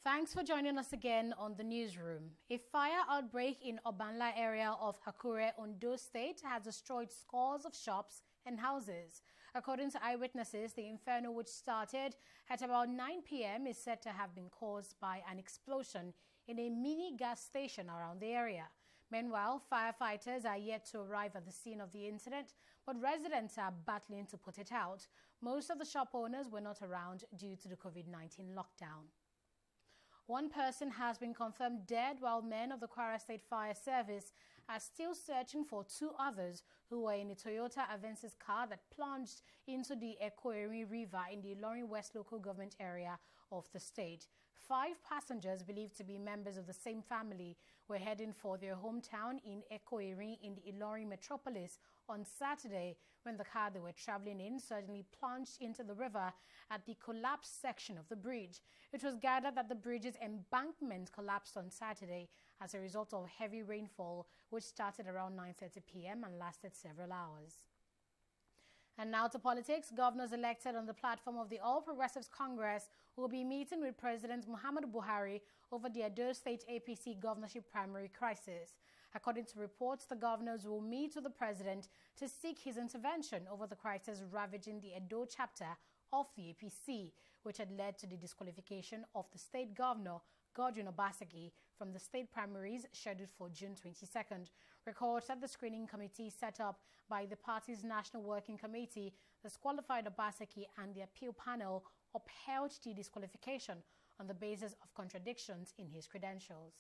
Thanks for joining us again on the newsroom. A fire outbreak in Obanla area of Akure, Ondo State has destroyed scores of shops and houses. According to eyewitnesses, the inferno, which started at about 9 p.m., is said to have been caused by an explosion in a mini gas station around the area. Meanwhile, firefighters are yet to arrive at the scene of the incident, but residents are battling to put it out. Most of the shop owners were not around due to the COVID-19 lockdown. One person has been confirmed dead, while men of the Kwara State Fire Service are still searching for two others who were in a Toyota Avensis car that plunged into the Akure River in the Ilorin West local government area of the state. 5 passengers, believed to be members of the same family, were heading for their hometown in Akure in the Ilorin metropolis on Saturday when the car they were traveling in suddenly plunged into the river at the collapsed section of the bridge. It was gathered that the bridge's embankment collapsed on Saturday as a result of heavy rainfall, which started around 9:30 p.m. and lasted several hours. And now to politics. Governors elected on the platform of the All Progressives Congress will be meeting with President Muhammadu Buhari over the Edo State APC governorship primary crisis. According to reports, the governors will meet with the president to seek his intervention over the crisis ravaging the Edo chapter of the APC, which had led to the disqualification of the state governor, Godwin Obaseki, from the state primaries scheduled for June 22nd. Records that the screening committee set up by the party's National Working Committee disqualified Obaseki, and the appeal panel upheld the disqualification on the basis of contradictions in his credentials.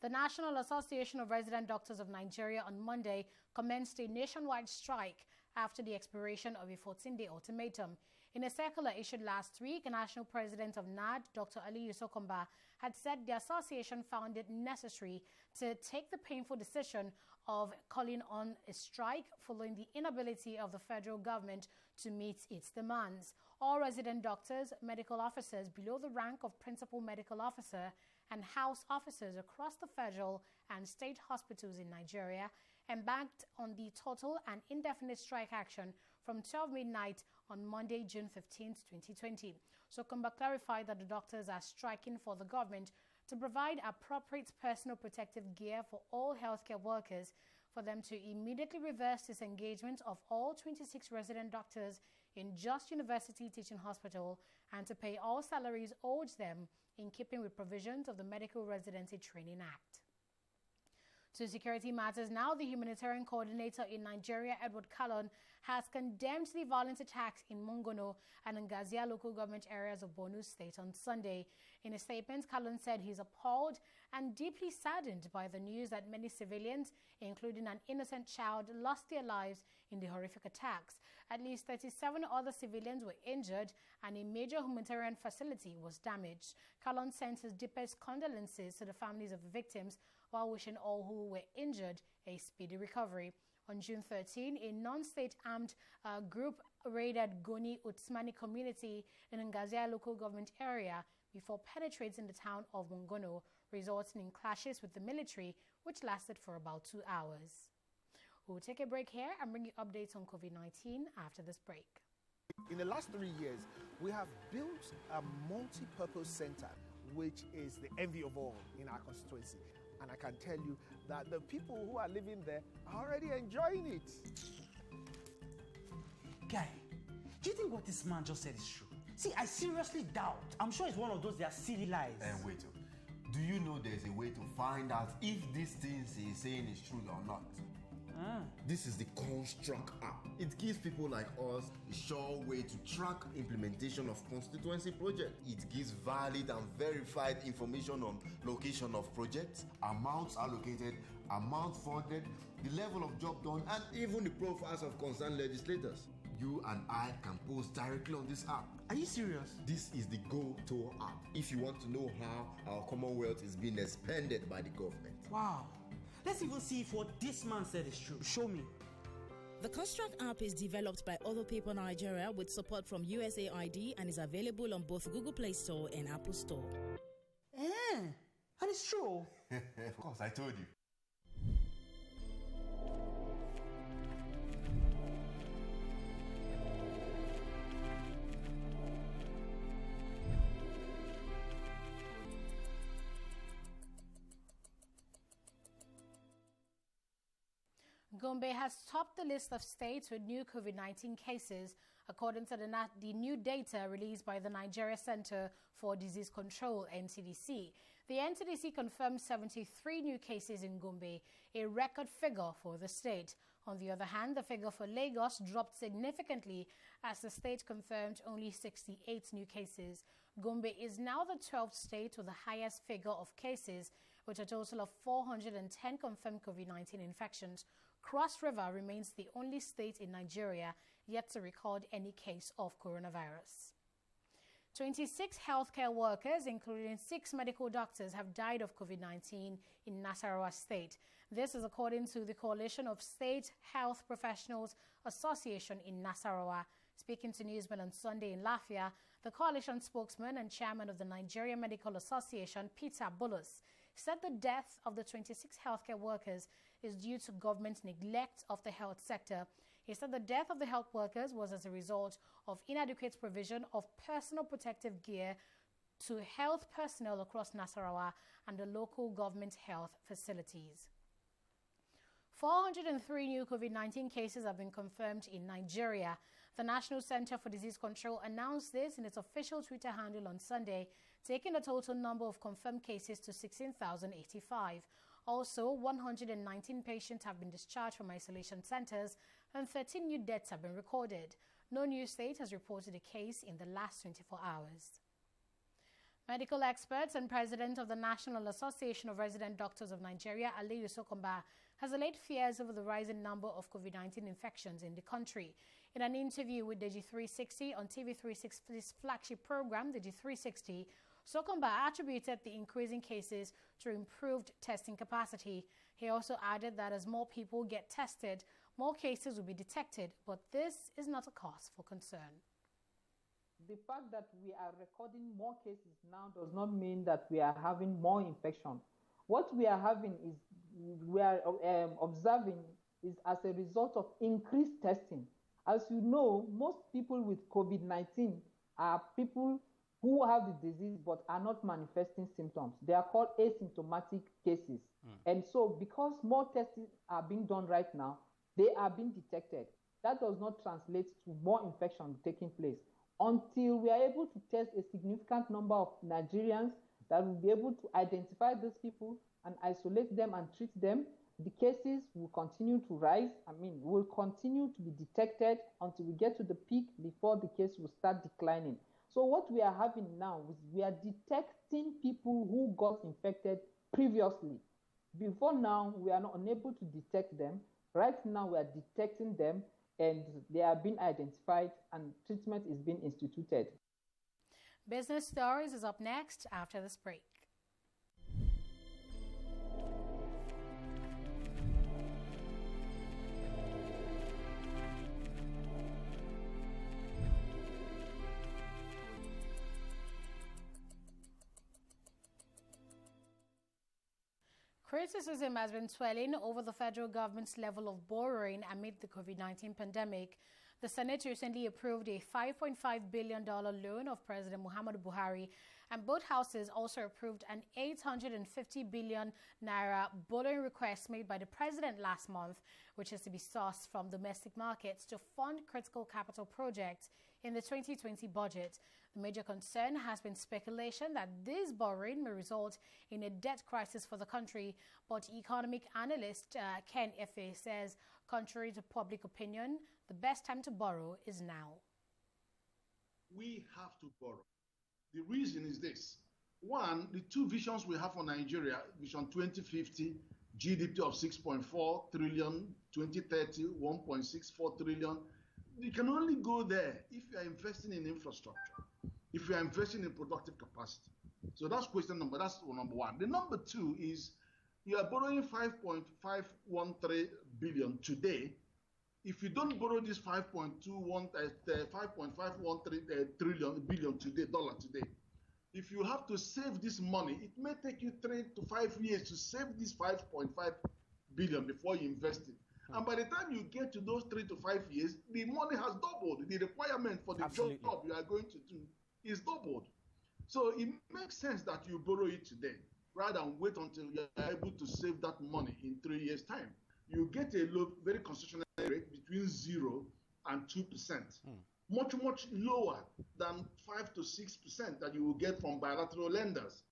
The National Association of Resident Doctors of Nigeria on Monday commenced a nationwide strike after the expiration of a 14-day ultimatum. In a circular issued last week, National President of NAD, Dr. ALIYU SOKOMBA, had said the association found it necessary to take the painful decision of calling on a strike following the inability of the federal government to meet its demands. All resident doctors, medical officers below the rank of principal medical officer, and house officers across the federal and state hospitals in Nigeria embarked on the total and indefinite strike action from 12 midnight on Monday, June 15, 2020. SOKOMBA clarified that the doctors are striking for the government to provide appropriate personal protective gear for all healthcare workers, for them to immediately reverse disengagement of all 26 resident doctors in Just University Teaching Hospital, and to pay all salaries owed them in keeping with provisions of the Medical Residency Training Act. To security matters now, the humanitarian coordinator in Nigeria, Edward Kalon, has condemned the violent attacks in Mongono and Ngazia local government areas of Borno State on Sunday. In a statement, Kalon said he's appalled and deeply saddened by the news that many civilians, including an innocent child, lost their lives in the horrific attacks. At least 37 other civilians were injured and a major humanitarian facility was damaged. Kalon sent his deepest condolences to the families of the victims while wishing all who were injured a speedy recovery. On June 13, a non-state armed group raided Goni Utsmani community in Ngazia local government area before penetrating the town of Mongono, resulting in clashes with the military, which lasted for about 2 hours. We'll take a break here and bring you updates on COVID-19 after this break. In the last 3 years, we have built a multi-purpose center, which is the envy of all in our constituency. And I can tell you that the people who are living there are already enjoying it. Guy, do you think what this man just said is true? See, I seriously doubt. I'm sure it's one of those their silly lies. And wait, do you know there's a way to find out if these things he's saying is true or not? This is the Construct app. It gives people like us a sure way to track implementation of constituency projects. It gives valid and verified information on location of projects, amounts allocated, amount funded, the level of job done, and even the profiles of concerned legislators. You and I can post directly on this app. Are you serious? This is the go-to app if you want to know how our Commonwealth is being expanded by the government. Wow. Let's even see if what this man said is true. Show me. The Construct app is developed by Other People Nigeria with support from USAID and is available on both Google Play Store and Apple Store. And it's true. Of course, I told you. Gombe has topped the list of states with new COVID-19 cases, according to the new data released by the Nigeria Center for Disease Control, NCDC. The NCDC confirmed 73 new cases in Gombe, a record figure for the state. On the other hand, the figure for Lagos dropped significantly as the state confirmed only 68 new cases. Gombe is now the 12th state with the highest figure of cases, with a total of 410 confirmed COVID-19 infections. Cross River remains the only state in Nigeria yet to record any case of coronavirus. 26 healthcare workers, including 6 medical doctors, have died of COVID-19 in Nasarawa State. This is according to the Coalition of State Health Professionals Association in Nasarawa. Speaking to Newsman on Sunday in Lafia, the coalition spokesman and chairman of the Nigeria Medical Association, Peter Bulus, said the death of the 26 healthcare workers is due to government neglect of the health sector. He said the death of the health workers was as a result of inadequate provision of personal protective gear to health personnel across Nasarawa and the local government health facilities. 403 new COVID-19 cases have been confirmed in Nigeria. The National Center for Disease Control announced this in its official Twitter handle on Sunday, taking the total number of confirmed cases to 16,085. Also, 119 patients have been discharged from isolation centers and 13 new deaths have been recorded. No new state has reported a case in the last 24 hours. Medical experts and president of the National Association of Resident Doctors of Nigeria, ALIYU SOKOMBA, has allayed fears over the rising number of COVID-19 infections in the country. In an interview with TV360 on TV360's flagship program, TV360, SOKOMBA attributed the increasing cases to improved testing capacity. He also added that as more people get tested, more cases will be detected, but this is not a cause for concern. The fact that we are recording more cases now does not mean that we are having more infection. What we are having is, we are observing is as a result of increased testing. As you know, most people with COVID-19 are people who have the disease but are not manifesting symptoms. They are called asymptomatic cases. And so because more tests are being done right now, they are being detected. That does not translate to more infection taking place. Until we are able to test a significant number of Nigerians that will be able to identify these people and isolate them and treat them, the cases will continue to rise. Will continue to be detected until we get to the peak before the case will start declining. So what we are having now is we are detecting people who got infected previously. Before now, we are not unable to detect them. Right now, we are detecting them and they are being identified and treatment is being instituted. Business Stories is up next after this break. Criticism has been swelling over the federal government's level of borrowing amid the COVID-19 pandemic. The Senate recently approved a $5.5 billion loan of President Muhammadu Buhari, and both houses also approved an 850 billion naira borrowing request made by the president last month, which is to be sourced from domestic markets to fund critical capital projects in the 2020 budget. The major concern has been speculation that this borrowing may result in a debt crisis for the country, but economic analyst Ken Efe says, contrary to public opinion, the best time to borrow is now. We have to borrow. The reason is this. One, the two visions we have for Nigeria, Vision 2050, GDP of 6.4 trillion, 2030, 1.64 trillion. You can only go there if you are investing in infrastructure, if you are investing in productive capacity. So that's that's number one. The number two is you are borrowing 5.513 billion today. If you don't borrow this 5.513 billion today, if you have to save this money, it may take you 3 to 5 years to save this 5.5 billion before you invest it. And by the time you get to those 3 to 5 years, the money has doubled. The requirement for the job you are going to do is doubled. So it makes sense that you borrow it today rather than wait until you are able to save that money in 3 years' time. you get a low, very constitutional rate between 0 and 2%. Much, much lower than 5 to 6% that you will get from bilateral lenders.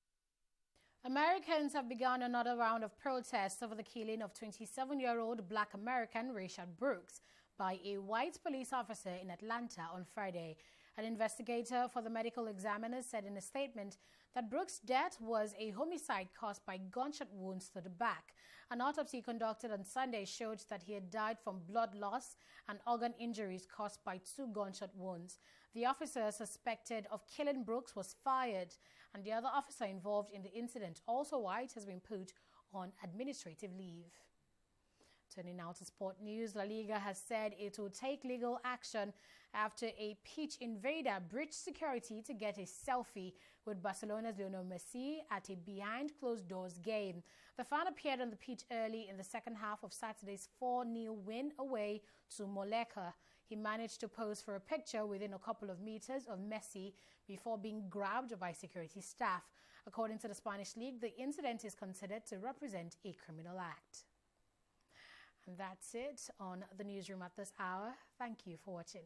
Americans have begun another round of protests over the killing of 27-year-old Black American Rayshard Brooks by a white police officer in Atlanta on Friday. An investigator for the medical examiner said in a statement that Brooks' death was a homicide caused by gunshot wounds to the back. An autopsy conducted on Sunday showed that he had died from blood loss and organ injuries caused by 2 gunshot wounds. The officer suspected of killing Brooks was fired, and the other officer involved in the incident, also white, has been put on administrative leave. Turning now to sport news, La Liga has said it will take legal action after a pitch invader breached security to get a selfie with Barcelona's Lionel Messi at a behind-closed-doors game. The fan appeared on the pitch early in the second half of Saturday's 4-0 win away to Molleca. He managed to pose for a picture within a couple of meters of Messi before being grabbed by security staff. According to the Spanish League, the incident is considered to represent a criminal act. And that's it on the newsroom at this hour. Thank you for watching.